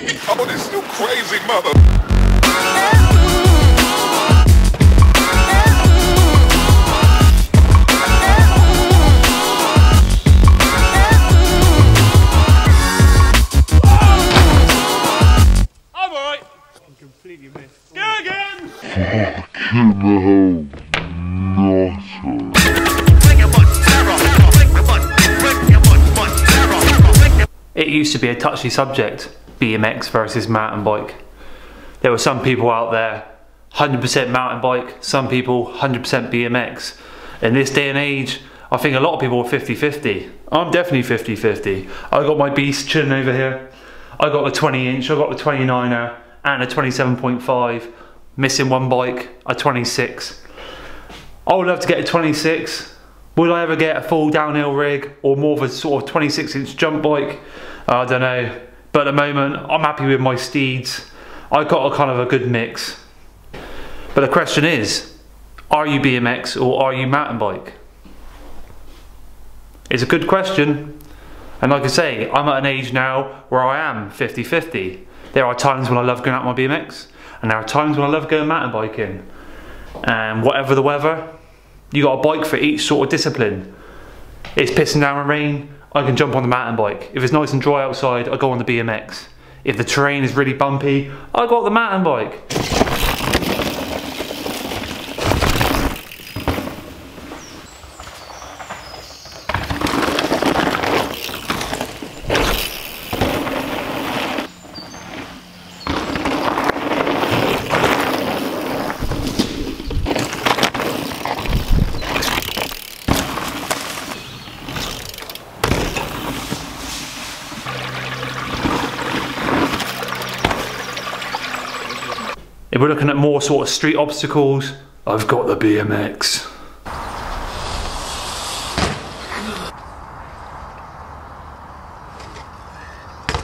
Oh, this you crazy mother. I'm alright. I'm completely missed. Go again! It used to be a touchy subject, BMX versus mountain bike. There were some people out there 100% mountain bike, some people 100% BMX. In this day and age, I think a lot of people are 50-50. I'm definitely 50-50. I got my beast chilling over here. I got the 20-inch, I got the 29er and a 27.5. Missing one bike, a 26. I would love to get a 26. Would I ever get a full downhill rig or more of a sort of 26-inch jump bike? I don't know. But at the moment, I'm happy with my steeds. I got a kind of a good mix. But the question is, are you BMX or are you mountain bike? It's a good question. And like I say, I'm at an age now where I am 50-50. There are times when I love going out on my BMX, and there are times when I love going mountain biking. And whatever the weather, you got a bike for each sort of discipline. It's pissing down with rain, I can jump on the mountain bike. If it's nice and dry outside, I go on the BMX. If the terrain is really bumpy, I got the mountain bike. If we're looking at more sort of street obstacles, I've got the BMX.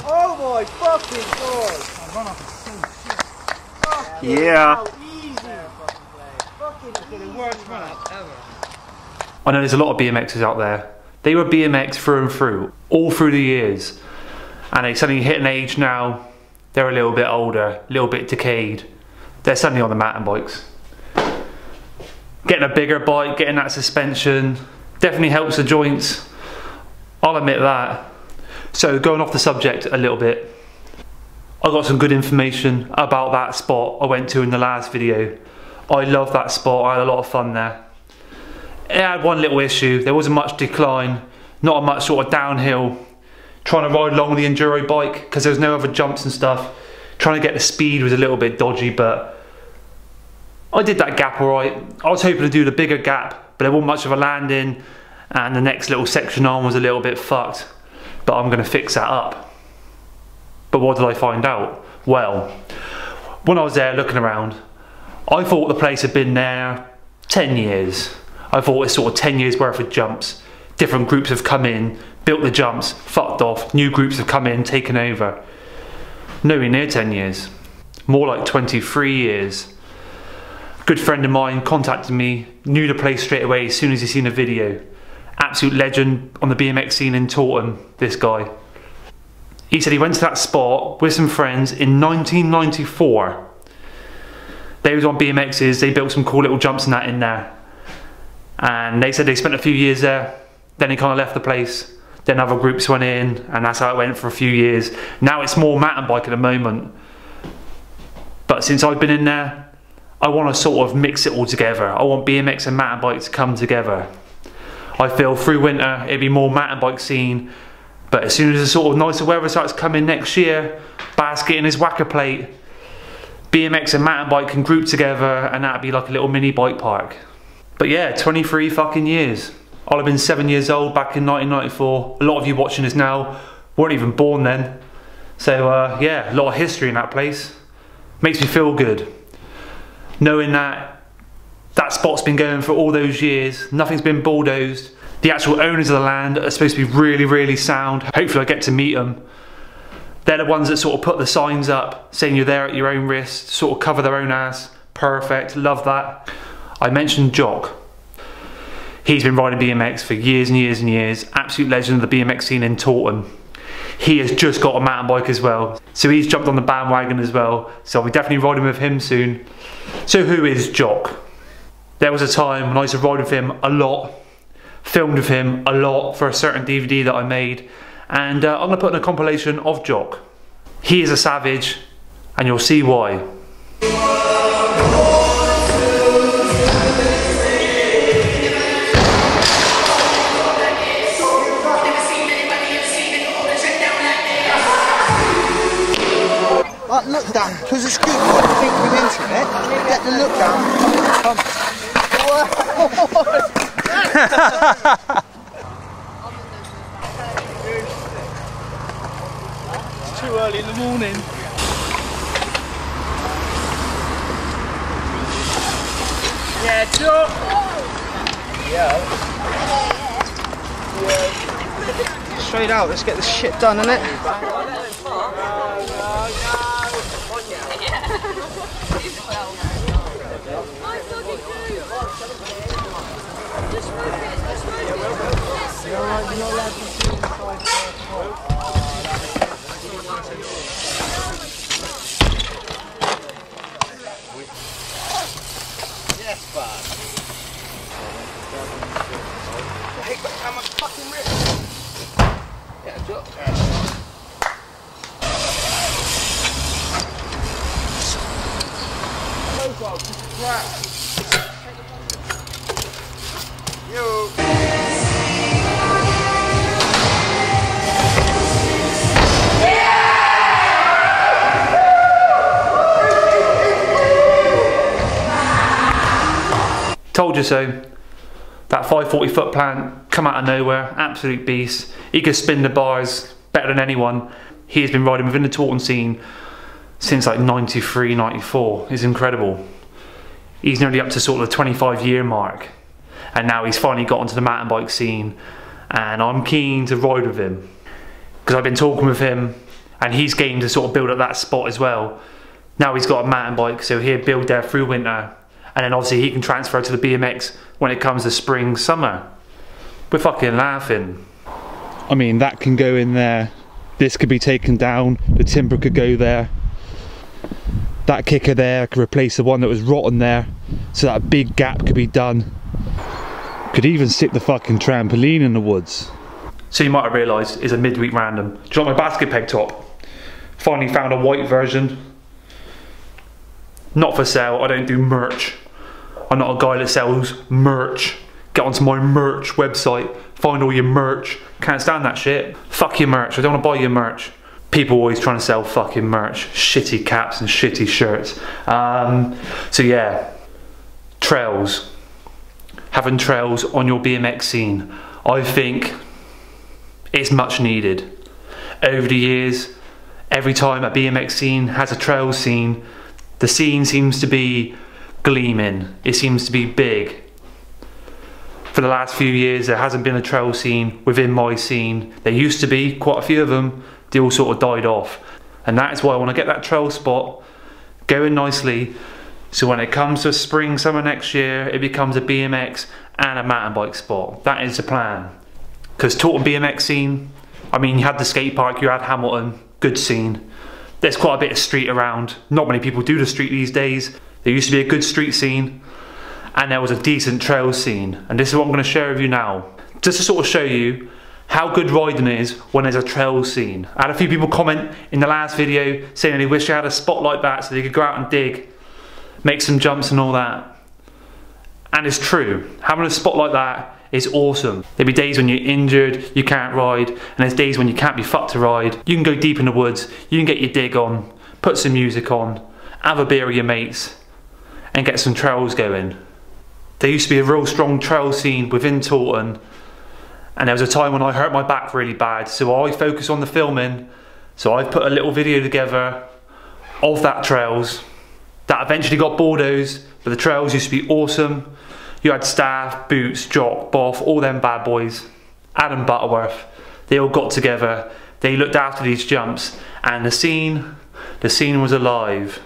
Oh my fucking god! I run off so shit. Yeah. How easy. Fucking the worst run up ever. I know there's a lot of BMXs out there. They were BMX through and through, all through the years. And they suddenly hit an age now, they're a little bit older, a little bit decayed. They're suddenly on the mountain bikes. Getting a bigger bike, getting that suspension, definitely helps the joints. I'll admit that. So going off the subject a little bit, I got some good information about that spot I went to in the last video. I love that spot, I had a lot of fun there. It had one little issue, there wasn't much decline, not much sort of downhill. Trying to ride along the enduro bike, because there was no other jumps and stuff. Trying to get the speed was a little bit dodgy, but I did that gap alright. I was hoping to do the bigger gap, but there wasn't much of a landing, and the next little section on was a little bit fucked. But I'm going to fix that up. But what did I find out? Well, when I was there looking around, I thought the place had been there 10 years. I thought it's sort of 10 years worth of jumps. Different groups have come in, built the jumps, fucked off, new groups have come in, taken over. Nowhere near 10 years. More like 23 years. A good friend of mine contacted me, knew the place straight away as soon as he seen a video. Absolute legend on the BMX scene in Taunton, this guy. He said he went to that spot with some friends in 1994. They was on BMXs, they built some cool little jumps and that in there. And they said they spent a few years there, then they kind of left the place. Then other groups went in, and that's how it went for a few years. Now it's more mountain bike at the moment. But since I've been in there, I want to sort of mix it all together. I want BMX and mountain bike to come together. I feel through winter it'd be more mountain bike scene, but as soon as the sort of nicer weather starts coming next year, Basket and his whacker plate, BMX and mountain bike can group together, and that'd be like a little mini bike park. But yeah, 23 fucking years. I'll have been 7 years old back in 1994. A lot of you watching this now weren't even born then. So yeah, a lot of history in that place. Makes me feel good. Knowing that that spot's been going for all those years, nothing's been bulldozed. The actual owners of the land are supposed to be really, really sound. Hopefully I get to meet them. They're the ones that sort of put the signs up saying you're there at your own risk, sort of cover their own ass. Perfect, love that. I mentioned Jock. He's been riding BMX for years and years and years. Absolute legend of the BMX scene in Taunton. he has just got a mountain bike as well. So he's jumped on the bandwagon as well. So I'll be definitely riding with him soon. So who is Jock? There was a time when I used to ride with him a lot, filmed with him a lot for a certain DVD that I made, and I'm going to put in a compilation of Jock. He is a savage, and you'll see why. Like, look down, because the scoop might think we're into it. Get the look down. It's too early in the morning. Yeah, Jock! Yeah. Straight out, let's get this shit done, innit? Yes, bud. Hey, but how much fucking rip? Yeah, Jock. Yo. Told you so. That 540 foot plant, come out of nowhere, absolute beast. He could spin the bars better than anyone. He has been riding within the Taunton scene since like 93, 94. It's incredible. He's nearly up to sort of the 25-year mark. And now he's finally got onto the mountain bike scene. And I'm keen to ride with him. Because I've been talking with him and he's game to sort of build up that spot as well. Now he's got a mountain bike, so he'll build there through winter. And then obviously he can transfer to the BMX when it comes to spring, summer. We're fucking laughing. I mean, that can go in there. This could be taken down. The timber could go there. That kicker there could replace the one that was rotten there. So that big gap could be done. Could even stick the fucking trampoline in the woods. So you might have realised it's a midweek random. Do you like my basket peg top? Finally found a white version. Not for sale, I don't do merch. I'm not a guy that sells merch. Get onto my merch website, find all your merch. Can't stand that shit. Fuck your merch, I don't want to buy your merch. People always trying to sell fucking merch. Shitty caps and shitty shirts. So yeah, trails. Having trails on your BMX scene. I think it's much needed. Over the years, every time a BMX scene has a trail scene, the scene seems to be gleaming. It seems to be big. For the last few years, there hasn't been a trail scene within my scene. There used to be quite a few of them. They all sort of died off. And that is why I want to get that trail spot going nicely. So when it comes to spring, summer next year, it becomes a BMX and a mountain bike spot. That is the plan. Because Taunton BMX scene, I mean, you had the skate park, you had Hamilton, good scene. There's quite a bit of street around. Not many people do the street these days. There used to be a good street scene and there was a decent trail scene. And this is what I'm going to share with you now. Just to sort of show you how good riding is when there's a trail scene. I had a few people comment in the last video saying they wish they had a spot like that so they could go out and dig, make some jumps and all that. And it's true. Having a spot like that is awesome. There'll be days when you're injured, you can't ride, and there's days when you can't be fucked to ride. You can go deep in the woods, you can get your dig on, put some music on, have a beer with your mates, and get some trails going. There used to be a real strong trail scene within Taunton, and there was a time when I hurt my back really bad, so I focused on the filming. So I've put a little video together of that trails that eventually got bulldozed, but the trails used to be awesome. You had Staff, Boots, Jock, Boff, all them bad boys, Adam Butterworth. They all got together, they looked after these jumps, and the scene was alive.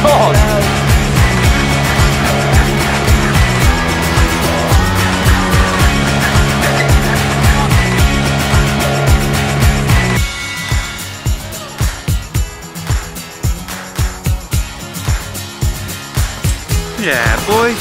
God! Yeah, boy.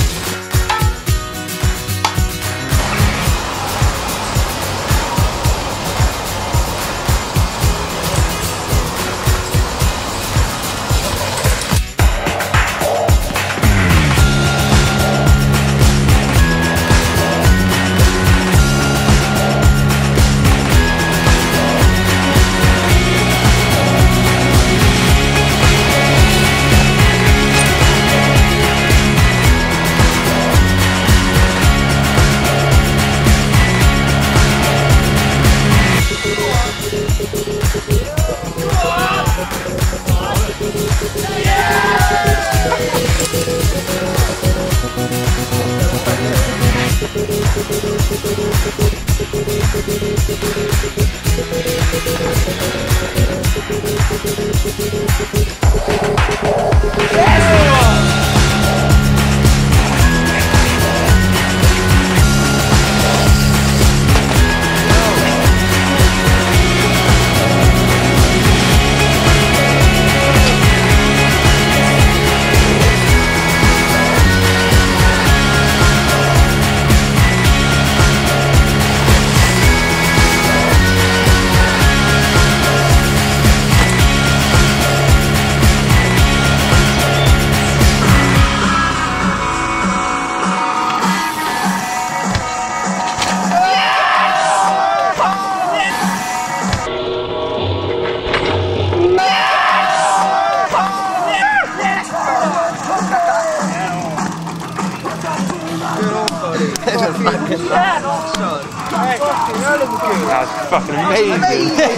That's fucking amazing.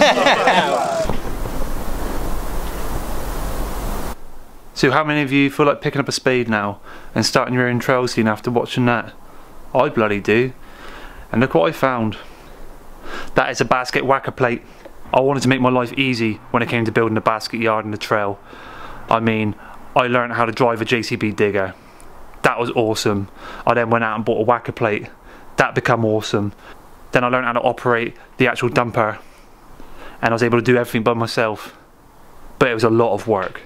So how many of you feel like picking up a spade now and starting your own trail scene after watching that? I bloody do. And look what I found. That is a basket whacker plate. I wanted to make my life easy when it came to building a basket yard and a trail. I mean, I learned how to drive a JCB digger. That was awesome. I then went out and bought a whacker plate. That became awesome. Then I learned how to operate the actual dumper, and I was able to do everything by myself. But it was a lot of work.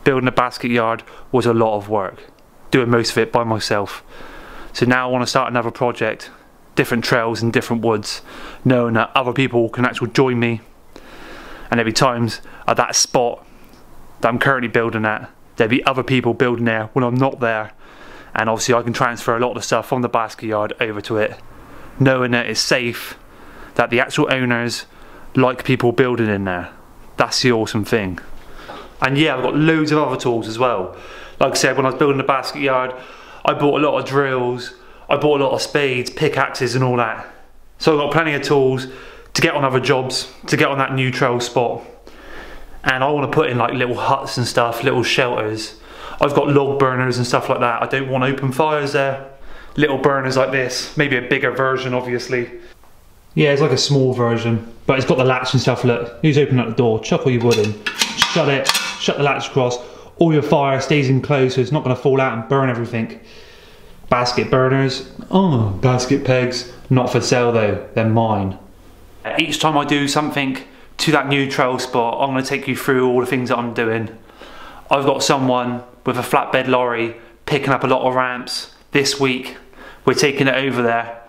Building a basket yard was a lot of work. Doing most of it by myself. So now I want to start another project. Different trails in different woods, knowing that other people can actually join me. And there'll be times at that spot that I'm currently building at, there'll be other people building there when I'm not there. And obviously I can transfer a lot of the stuff from the basket yard over to it, knowing that it's safe, that the actual owners like people building in there. That's the awesome thing. And yeah, I've got loads of other tools as well. Like I said, when I was building the basket yard, I bought a lot of drills, I bought a lot of spades, pickaxes and all that. So I've got plenty of tools to get on other jobs, to get on that new trail spot. And I want to put in like little huts and stuff, little shelters. I've got log burners and stuff like that. I don't want open fires there. Little burners like this, maybe a bigger version obviously. Yeah, it's like a small version, but it's got the latch and stuff. Look, who's opening up the door? Chuck all your wood in, shut it, shut the latch across. All your fire stays enclosed so it's not going to fall out and burn everything. Basket burners, oh, basket pegs, not for sale though, they're mine. Each time I do something to that new trail spot, I'm going to take you through all the things that I'm doing. I've got someone with a flatbed lorry picking up a lot of ramps this week. We're taking it over there.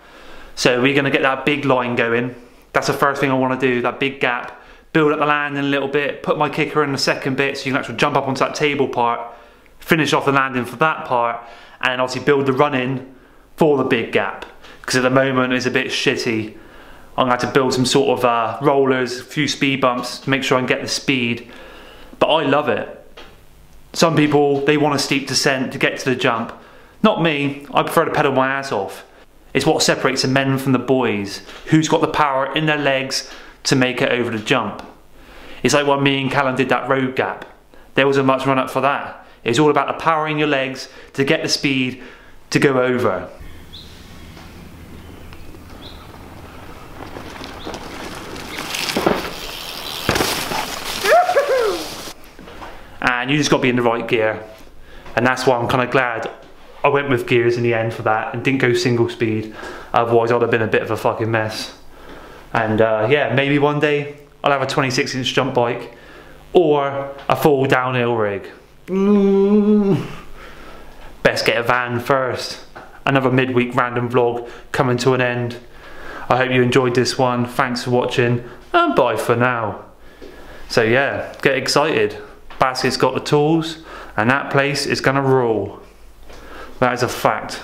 So we're going to get that big line going. That's the first thing I want to do, that big gap. Build up the landing a little bit, put my kicker in the second bit so you can actually jump up onto that table part, finish off the landing for that part, and then obviously build the run in for the big gap. Because at the moment it's a bit shitty. I'm going to have to build some sort of rollers, a few speed bumps to make sure I can get the speed. But I love it. Some people, they want a steep descent to get to the jump. Not me, I prefer to pedal my ass off. It's what separates the men from the boys. Who's got the power in their legs to make it over the jump. It's like when me and Callum did that road gap. There wasn't much run up for that. It's all about the power in your legs to get the speed to go over. And you just got to be in the right gear. And that's why I'm kind of glad I went with gears in the end for that and didn't go single speed. Otherwise I'd have been a bit of a fucking mess. And yeah, maybe one day I'll have a 26-inch jump bike or a full downhill rig. Best get a van first. Another midweek random vlog coming to an end. I hope you enjoyed this one. Thanks for watching and bye for now. So yeah, get excited. Basket's got the tools and that place is gonna rule. That is a fact.